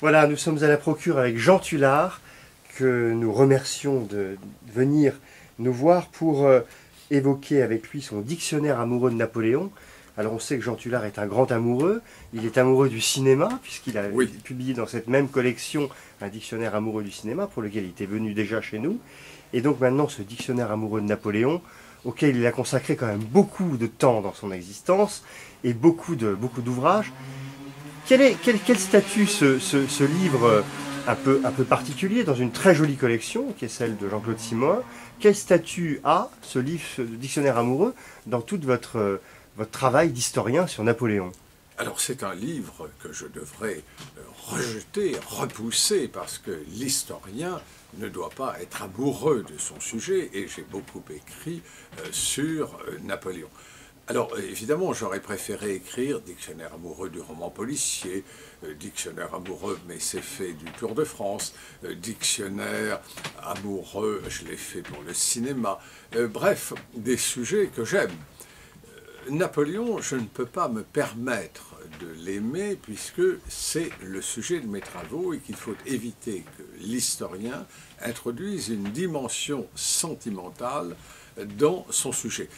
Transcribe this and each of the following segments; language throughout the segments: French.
Voilà, nous sommes à la Procure avec Jean Tullard, que nous remercions de venir nous voir pour évoquer avec lui son dictionnaire amoureux de Napoléon. Alors on sait que Jean Tullard est un grand amoureux, il est amoureux du cinéma, puisqu'il a publié dans cette même collection un dictionnaire amoureux du cinéma, pour lequel il était venu déjà chez nous. Et donc maintenant ce dictionnaire amoureux de Napoléon, auquel il a consacré quand même beaucoup de temps dans son existence, et beaucoup d'ouvrages. Quel statut ce livre un peu particulier, dans une très jolie collection, qui est celle de Jean-Claude Simoin, quel statut a ce livre, ce dictionnaire amoureux, dans tout votre travail d'historien sur Napoléon? Alors c'est un livre que je devrais rejeter, repousser, parce que l'historien ne doit pas être amoureux de son sujet, et j'ai beaucoup écrit sur Napoléon. Alors, évidemment, j'aurais préféré écrire dictionnaire amoureux du roman policier, dictionnaire amoureux, mais c'est fait du Tour de France, dictionnaire amoureux, je l'ai fait pour le cinéma. Bref, des sujets que j'aime. Napoléon, je ne peux pas me permettre de l'aimer puisque c'est le sujet de mes travaux et qu'il faut éviter que l'historien introduise une dimension sentimentale dans son sujet.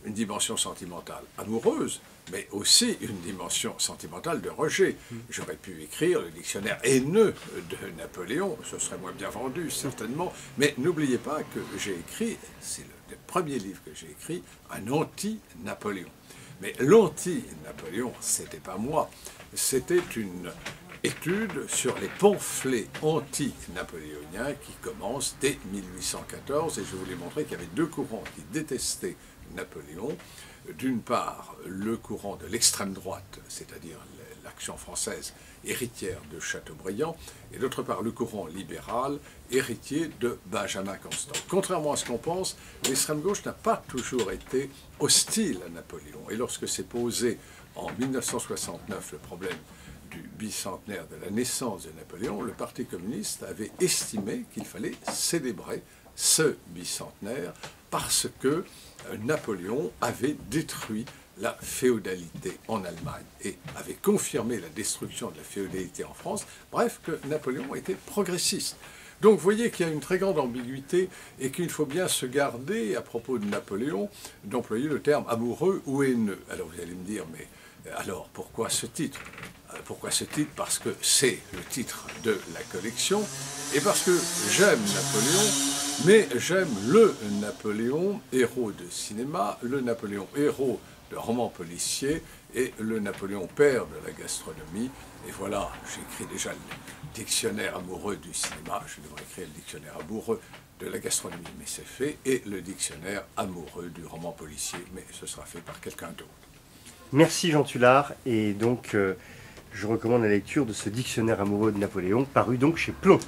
Une dimension sentimentale amoureuse, mais aussi une dimension sentimentale de rejet. J'aurais pu écrire le dictionnaire haineux de Napoléon, ce serait moins bien vendu certainement, mais n'oubliez pas que j'ai écrit, c'est le premier livre que j'ai écrit, un anti-Napoléon. Mais l'anti-Napoléon, c'était pas moi, c'était une étude sur les pamphlets anti-napoléoniens qui commencent dès 1814, et je voulais montrer qu'il y avait deux courants qui détestaient Napoléon. D'une part, le courant de l'extrême droite, c'est-à-dire l'Action française, héritière de Chateaubriand, et d'autre part, le courant libéral, héritier de Benjamin Constant. Contrairement à ce qu'on pense, l'extrême gauche n'a pas toujours été hostile à Napoléon. Et lorsque s'est posé en 1969 le problème du bicentenaire de la naissance de Napoléon, le Parti communiste avait estimé qu'il fallait célébrer ce bicentenaire parce que Napoléon avait détruit la féodalité en Allemagne et avait confirmé la destruction de la féodalité en France. Bref, que Napoléon était progressiste. Donc vous voyez qu'il y a une très grande ambiguïté et qu'il faut bien se garder, à propos de Napoléon, d'employer le terme amoureux ou haineux. Alors vous allez me dire, mais alors pourquoi ce titre? Pourquoi ce titre? Parce que c'est le titre de la collection et parce que j'aime Napoléon, mais j'aime le Napoléon, héros de cinéma, le Napoléon, héros de romans policiers et le Napoléon, père de la gastronomie. Et voilà, j'écris déjà le dictionnaire amoureux du cinéma, je devrais écrire le dictionnaire amoureux de la gastronomie, mais c'est fait, et le dictionnaire amoureux du roman policier, mais ce sera fait par quelqu'un d'autre. Merci Jean Tullard, et donc je recommande la lecture de ce dictionnaire amoureux de Napoléon, paru donc chez Plomb.